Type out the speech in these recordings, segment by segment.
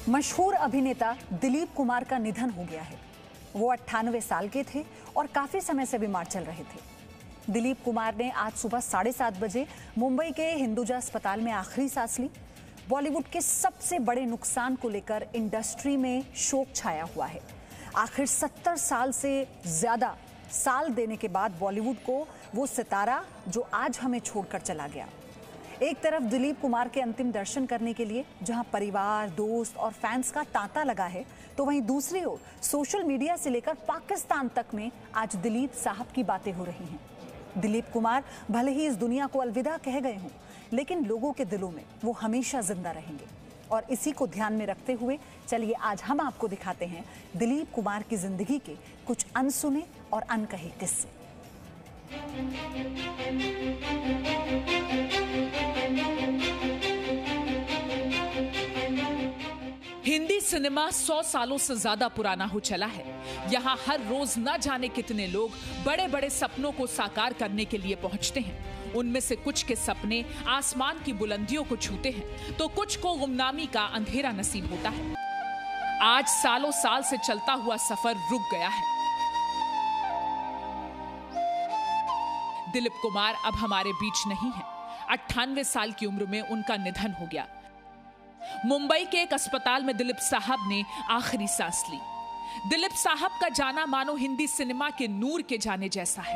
मशहूर अभिनेता दिलीप कुमार का निधन हो गया है। वो 98 साल के थे और काफी समय से बीमार चल रहे थे। दिलीप कुमार ने आज सुबह 7:30 बजे मुंबई के हिंदुजा अस्पताल में आखिरी सांस ली। बॉलीवुड के सबसे बड़े नुकसान को लेकर इंडस्ट्री में शोक छाया हुआ है। आखिर 70 साल से ज्यादा साल देने के बाद बॉलीवुड को वो सितारा जो आज हमें छोड़कर चला गया। एक तरफ दिलीप कुमार के अंतिम दर्शन करने के लिए जहां परिवार, दोस्त और फैंस का तांता लगा है, तो वहीं दूसरी ओर सोशल मीडिया से लेकर पाकिस्तान तक में आज दिलीप साहब की बातें हो रही हैं। दिलीप कुमार भले ही इस दुनिया को अलविदा कह गए हों, लेकिन लोगों के दिलों में वो हमेशा जिंदा रहेंगे। और इसी को ध्यान में रखते हुए चलिए आज हम आपको दिखाते हैं दिलीप कुमार की जिंदगी के कुछ अनसुने और अनकहे किस्से। हिंदी सिनेमा 100 सालों से ज्यादा पुराना हो चला है। यहाँ हर रोज न जाने कितने लोग बड़े बड़े सपनों को साकार करने के लिए पहुंचते हैं। उनमें से कुछ के सपने आसमान की बुलंदियों को छूते हैं, तो कुछ को गुमनामी का अंधेरा नसीब होता है। आज सालों साल से चलता हुआ सफर रुक गया है। दिलीप कुमार अब हमारे बीच नहीं है। 98 साल की उम्र में उनका निधन हो गया। मुंबई के एक अस्पताल में दिलीप साहब ने आखिरी सांस ली। दिलीप साहब का जाना मानो हिंदी सिनेमा के नूर के जाने जैसा है।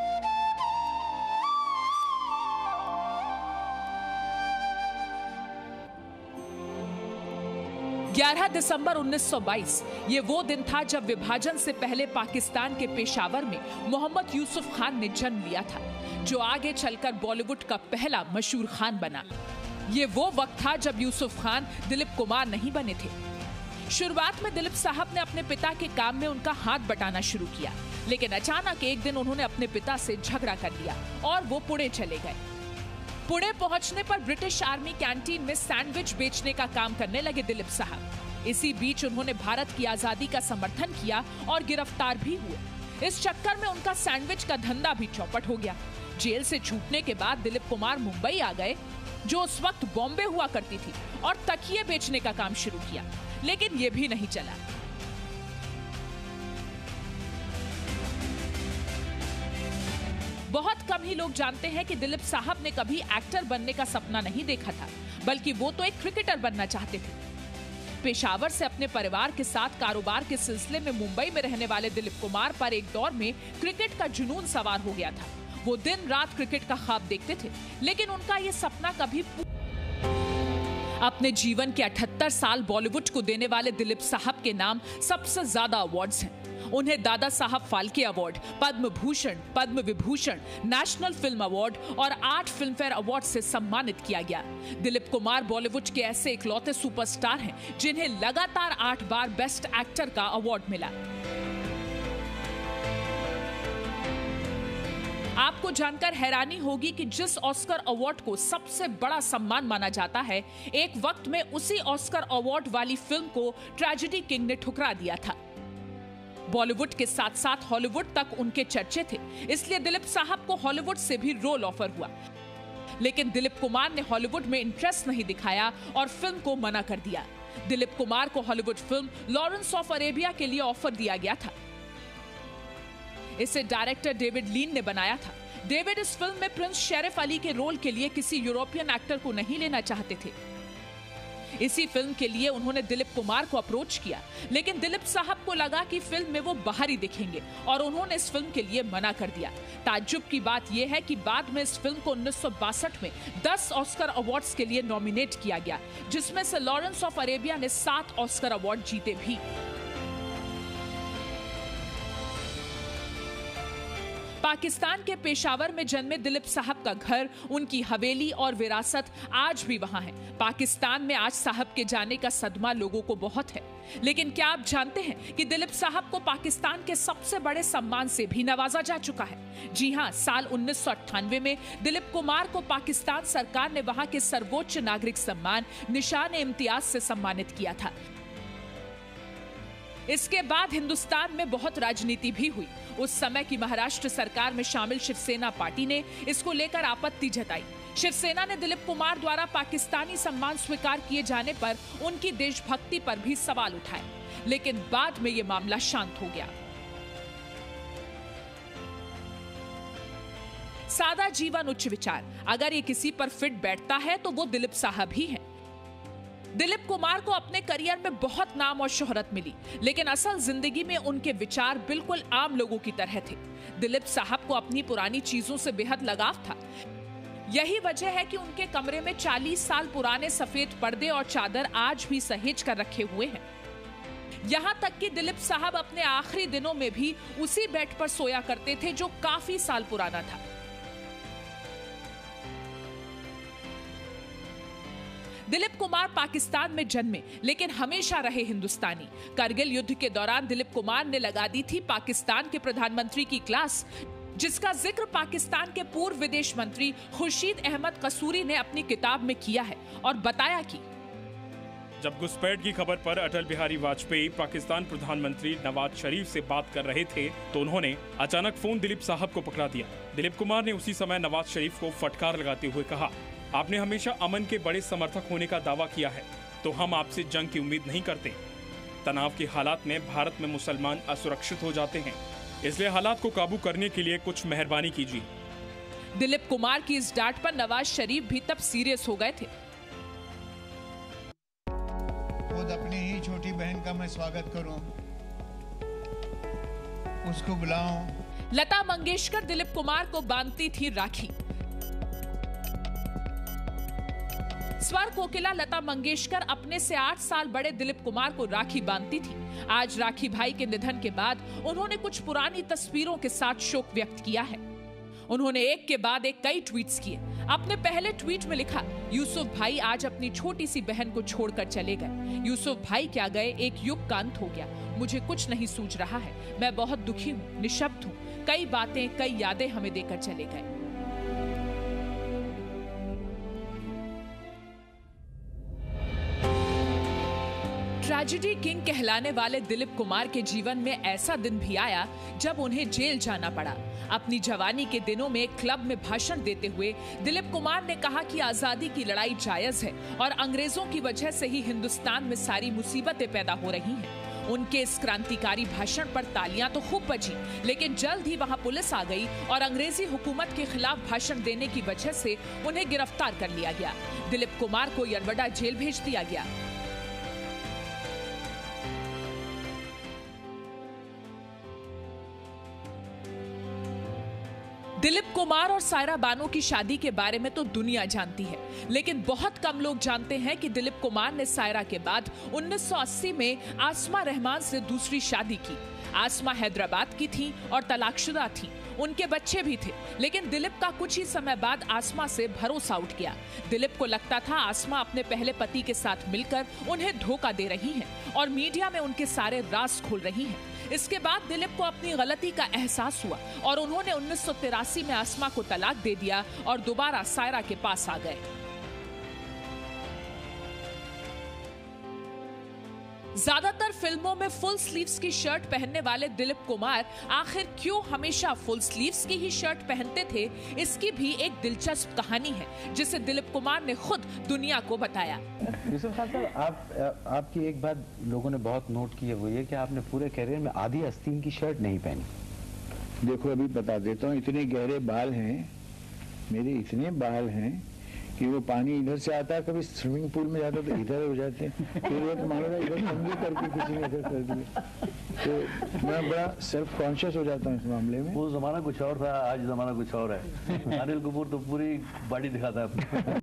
11 दिसंबर 1922 ये वो दिन था जब विभाजन से पहले पाकिस्तान के पेशावर में मोहम्मद यूसुफ खान ने जन्म लिया था, जो आगे चलकर बॉलीवुड का पहला मशहूर खान बना। ये वो वक्त था जब यूसुफ खान दिलीप कुमार नहीं बने थे। शुरुआत में दिलीप साहब ने अपने पिता के काम में उनका हाथ बटाना शुरू किया, लेकिन अचानक एक दिन उन्होंने अपने पिता से झगड़ा कर लिया और वो पुणे चले गए। पुणे पहुंचने पर ब्रिटिश आर्मी कैंटीन में सैंडविच बेचने का काम करने लगे दिलीप साहब। इसी बीच उन्होंने भारत की आजादी का समर्थन किया और गिरफ्तार भी हुए। इस चक्कर में उनका सैंडविच का धंधा भी चौपट हो गया। जेल से छूटने के बाद दिलीप कुमार मुंबई आ गए, जो उस वक्त बॉम्बे हुआ करती थी, और तकिए बेचने का काम शुरू किया, लेकिन यह भी नहीं चला। बहुत कम ही लोग जानते हैं कि दिलीप साहब ने कभी एक्टर बनने का सपना नहीं देखा था, बल्कि वो तो एक क्रिकेटर बनना चाहते थे। पेशावर से अपने परिवार के साथ कारोबार के सिलसिले में मुंबई में रहने वाले दिलीप कुमार पर एक दौर में क्रिकेट का जुनून सवार हो गया था। वो दिन रात क्रिकेट का ख्वाब देखते थे, लेकिन उनका ये सपना कभी अपने जीवन के 78 साल बॉलीवुड को देने वाले दिलीप साहब के नाम सबसे ज्यादा अवार्ड्स हैं। उन्हें Dada Saheb Phalke award, Padma Bhushan, Padma Vibhushan, national film award और 8 फिल्मफेयर अवार्ड से सम्मानित किया गया। दिलीप कुमार बॉलीवुड के ऐसे इकलौते सुपरस्टार हैं जिन्हें लगातार 8 बार बेस्ट एक्टर का अवार्ड मिला। आपको जानकर हैरानी होगी कि जिस ऑस्कर अवार्ड को सबसे बड़ा सम्मान माना जाता है, एक वक्त में उसी ऑस्कर अवार्ड वाली फिल्म को ट्रेजेडी किंग ने ठुकरा दिया था। बॉलीवुड के साथ साथ हॉलीवुड तक उनके चर्चे थे, इसलिए दिलीप साहब को हॉलीवुड से भी रोल ऑफर हुआ, लेकिन दिलीप कुमार ने हॉलीवुड में इंटरेस्ट नहीं दिखाया और फिल्म को मना कर दिया। दिलीप कुमार को Hollywood film Lawrence of Arabia के लिए ऑफर दिया गया था। इसे डायरेक्टर डेविड लीन ने बनाया था। डेविड इस फिल्म में प्रिंस शेरिफ अली के रोल के लिए किसी यूरोपियन एक्टर को नहीं लेना चाहते थे। इसी फिल्म के लिए उन्होंने दिलीप कुमार को अप्रोच किया, लेकिन दिलीप साहब को लगा कि फिल्म में वो बाहरी दिखेंगे और उन्होंने इस फिल्म के लिए मना कर दिया। ताज्जुब की बात यह है कि बाद में इस फिल्म को 1962 में 10 ऑस्कर अवार्ड्स के लिए नॉमिनेट किया गया, जिसमें से लॉरेंस ऑफ अरेबिया ने 7 ऑस्कर अवार्ड जीते भी। पाकिस्तान के पेशावर में जन्मे दिलीप साहब का घर, उनकी हवेली और विरासत आज भी वहां है। पाकिस्तान में आज साहब के जाने का सदमा लोगों को बहुत है, लेकिन क्या आप जानते हैं कि दिलीप साहब को पाकिस्तान के सबसे बड़े सम्मान से भी नवाजा जा चुका है। जी हां, साल 1998 में दिलीप कुमार को पाकिस्तान सरकार ने वहां के सर्वोच्च नागरिक सम्मान निशान-ए-इम्तियाज से सम्मानित किया था। इसके बाद हिंदुस्तान में बहुत राजनीति भी हुई। उस समय की महाराष्ट्र सरकार में शामिल शिवसेना पार्टी ने इसको लेकर आपत्ति जताई। शिवसेना ने दिलीप कुमार द्वारा पाकिस्तानी सम्मान स्वीकार किए जाने पर उनकी देशभक्ति पर भी सवाल उठाए, लेकिन बाद में यह मामला शांत हो गया। सादा जीवन उच्च विचार, अगर ये किसी पर फिट बैठता है तो वो दिलीप साहब ही हैं। दिलीप कुमार को अपने करियर में बहुत नाम और शोहरत मिली, लेकिन असल जिंदगी में उनके विचार बिल्कुल आम लोगों की तरह थे। दिलीप साहब को अपनी पुरानी चीजों से बेहद लगाव था। यही वजह है कि उनके कमरे में 40 साल पुराने सफेद पर्दे और चादर आज भी सहेज कर रखे हुए हैं। यहां तक कि दिलीप साहब अपने आखिरी दिनों में भी उसी बेड पर सोया करते थे जो काफी साल पुराना था। दिलीप कुमार पाकिस्तान में जन्मे, लेकिन हमेशा रहे हिंदुस्तानी। करगिल युद्ध के दौरान दिलीप कुमार ने लगा दी थी पाकिस्तान के प्रधानमंत्री की क्लास, जिसका जिक्र पाकिस्तान के पूर्व विदेश मंत्री खुर्शीद अहमद कसूरी ने अपनी किताब में किया है और बताया कि जब घुसपैठ की खबर पर अटल बिहारी वाजपेयी पाकिस्तान प्रधानमंत्री नवाज शरीफ से बात कर रहे थे तो उन्होंने अचानक फोन दिलीप साहब को पकड़ा दिया। दिलीप कुमार ने उसी समय नवाज शरीफ को फटकार लगाते हुए कहा, आपने हमेशा अमन के बड़े समर्थक होने का दावा किया है, तो हम आपसे जंग की उम्मीद नहीं करते। तनाव के हालात में भारत में मुसलमान असुरक्षित हो जाते हैं, इसलिए हालात को काबू करने के लिए कुछ मेहरबानी कीजिए। दिलीप कुमार की इस डांट पर नवाज शरीफ भी तब सीरियस हो गए थे। खुद अपनी ही छोटी बहन का मैं स्वागत करूं, उसको बुलाऊं। लता मंगेशकर दिलीप कुमार को बांधती थी राखी। स्वर कोकिला लता मंगेशकर अपने से 8 साल बड़े दिलीप कुमार को राखी बांधती थी। आज राखी भाई के निधन के बाद उन्होंने कुछ पुरानी तस्वीरों के साथ शोक व्यक्त किया है। उन्होंने एक के बाद एक कई ट्वीट्स किए। अपने पहले ट्वीट में लिखा, यूसुफ भाई आज अपनी छोटी सी बहन को छोड़कर चले गए। यूसुफ भाई क्या गए, एक युग का अंत हो गया। मुझे कुछ नहीं सूझ रहा है, मैं बहुत दुखी हूँ, निशब्द हूँ। कई बातें, कई यादें हमें देकर चले गए। ट्रेजेडी किंग कहलाने वाले दिलीप कुमार के जीवन में ऐसा दिन भी आया जब उन्हें जेल जाना पड़ा। अपनी जवानी के दिनों में एक क्लब में भाषण देते हुए दिलीप कुमार ने कहा कि आजादी की लड़ाई जायज है और अंग्रेजों की वजह से ही हिंदुस्तान में सारी मुसीबतें पैदा हो रही हैं। उनके इस क्रांतिकारी भाषण पर तालियां तो खूब बजी, लेकिन जल्द ही वहां पुलिस आ गई और अंग्रेजी हुकूमत के खिलाफ भाषण देने की वजह से उन्हें गिरफ्तार कर लिया गया। दिलीप कुमार को यरवड़ा जेल भेज दिया गया। दिलीप कुमार और सायरा बानो की शादी के बारे में तो दुनिया जानती है, लेकिन बहुत कम लोग जानते हैं कि दिलीप कुमार ने सायरा के बाद 1980 में आसमा रहमान से दूसरी शादी की। आसमा हैदराबाद की थी और तलाकशुदा थी। उनके बच्चे भी थे, लेकिन दिलीप का कुछ ही समय बाद आसमा से भरोसा उठ गया। दिलीप को लगता था आसमा अपने पहले पति के साथ मिलकर उन्हें धोखा दे रही हैं और मीडिया में उनके सारे राज खोल रही हैं। इसके बाद दिलीप को अपनी गलती का एहसास हुआ और उन्होंने 1983 में आसमा को तलाक दे दिया और दोबारा सायरा के पास आ गए। ज्यादातर फिल्मों में फुल स्लीव्स की शर्ट पहनने वाले दिलीप कुमार आखिर क्यों हमेशा फुल स्लीव्स की ही शर्ट पहनते थे, इसकी भी एक दिलचस्प कहानी है जिसे दिलीप कुमार ने खुद दुनिया को बताया। यूसुफ खान साहब, आपकी एक बात लोगों ने बहुत नोट की है, वो ये कि आपने पूरे करियर में आधी आस्तीन की शर्ट नहीं पहनी। देखो अभी बता देता हूँ, इतने गहरे बाल हैं मेरे, इतने बाल हैं कि वो पानी इधर से आता है, कभी स्विमिंग पूल में जाता तो इधर हो जाते हैं, फिर वो तो मालूम है इधर कंघी करके किसी ने इधर कर दिया, तो मैं बड़ा सेल्फ कॉन्शियस हो जाता हूँ इस मामले में। वो जमाना कुछ और था, आज जमाना कुछ और है। अनिल कपूर तो पूरी बॉडी दिखाता है।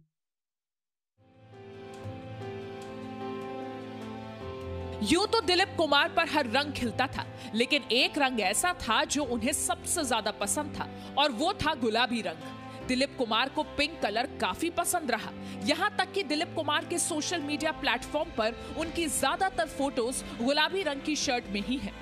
यूं तो दिलीप कुमार पर हर रंग खिलता था, लेकिन एक रंग ऐसा था जो उन्हें सबसे ज्यादा पसंद था और वो था गुलाबी रंग। दिलीप कुमार को पिंक कलर काफी पसंद रहा, यहाँ तक कि दिलीप कुमार के सोशल मीडिया प्लेटफॉर्म पर उनकी ज्यादातर फोटोज गुलाबी रंग की शर्ट में ही हैं।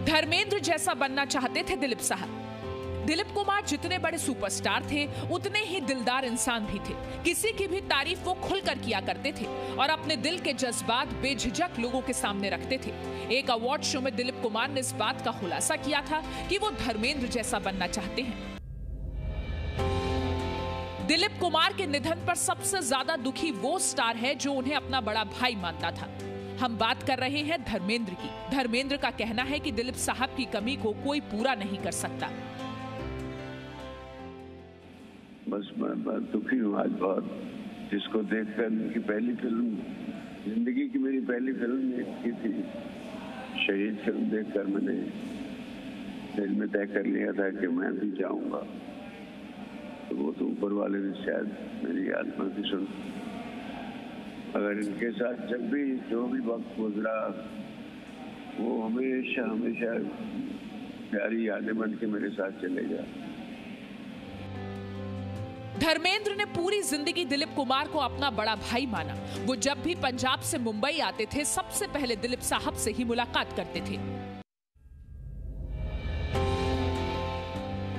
धर्मेंद्र जैसा बनना चाहते थे दिलीप साहब। दिलीप कुमार जितने बड़े सुपरस्टार थे उतने ही दिलदार इंसान भी थे। किसी की भी तारीफ वो खुलकर किया करते थे और अपने दिल के जज्बात बेझिझक लोगों के सामने रखते थे। एक अवार्ड शो में दिलीप कुमार ने इस बात का खुलासा किया था कि वो धर्मेंद्र जैसा बनना चाहते हैं। दिलीप कुमार के निधन पर सबसे ज्यादा दुखी वो स्टार है जो उन्हें अपना बड़ा भाई मानता था। हम बात कर रहे हैं धर्मेंद्र की। धर्मेंद्र का कहना है कि दिलीप साहब की कमी को कोई पूरा नहीं कर सकता। बस मैं दुखी हूँ आज बहुत, जिसको देखकर उनकी पहली फिल्म, जिंदगी की मेरी पहली फिल्म की थी शहीद। फिल्म देखकर मैंने दिल में तय कर लिया था कि मैं भी जाऊंगा, तो वो तो ऊपर वाले ने शायद मेरी आत्मा की सुन। अगर इनके साथ जब भी जो भी वक्त गुजरा वो हमेशा हमेशा प्यारी यादें बन के मेरे साथ चलेगा। धर्मेंद्र ने पूरी जिंदगी दिलीप कुमार को अपना बड़ा भाई माना। वो जब भी पंजाब से मुंबई आते थे सबसे पहले दिलीप साहब से ही मुलाकात करते थे।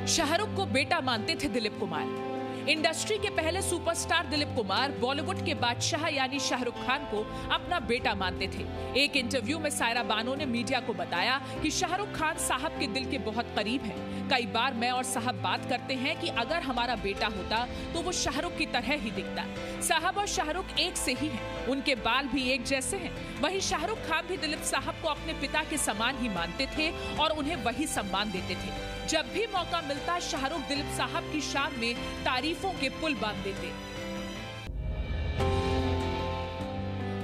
शाहरुख को बेटा मानते थे दिलीप कुमार। इंडस्ट्री के पहले सुपरस्टार दिलीप कुमार बॉलीवुड के बादशाह यानी शाहरुख खान को अपना बेटा मानते थे। एक इंटरव्यू में सायरा बानो ने मीडिया को बताया कि शाहरुख खान साहब के दिल के बहुत करीब हैं। कई बार मैं और साहब बात करते हैं कि अगर हमारा बेटा होता तो वो शाहरुख की तरह ही दिखता। साहब और शाहरुख एक से ही हैं, उनके बाल भी एक जैसे हैं। वहीं शाहरुख खान भी दिलीप साहब को अपने पिता के समान ही मानते थे और उन्हें वही सम्मान देते थे। जब भी मौका मिलता शाहरुख दिलीप साहब की शान में तारीफों के पुल बांध देते।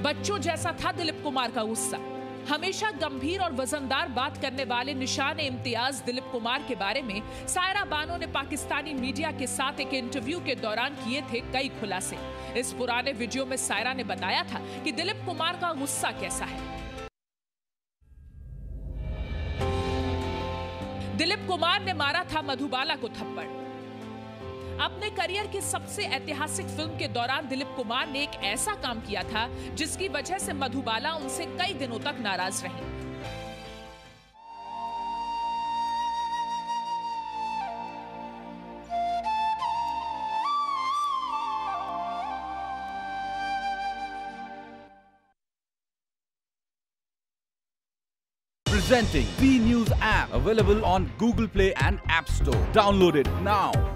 बच्चों जैसा था दिलीप कुमार का गुस्सा। हमेशा गंभीर और वजनदार बात करने वाले निशान इम्तियाज दिलीप कुमार के बारे में सायरा बानो ने पाकिस्तानी मीडिया के साथ एक इंटरव्यू के दौरान किए थे कई खुलासे। इस पुराने वीडियो में सायरा ने बताया था कि दिलीप कुमार का गुस्सा कैसा है। दिलीप कुमार ने मारा था मधुबाला को थप्पड़। अपने करियर की सबसे ऐतिहासिक फिल्म के दौरान दिलीप कुमार ने एक ऐसा काम किया था जिसकी वजह से मधुबाला उनसे कई दिनों तक नाराज रही। Presenting B News app, available on Google Play and App Store. Download it now.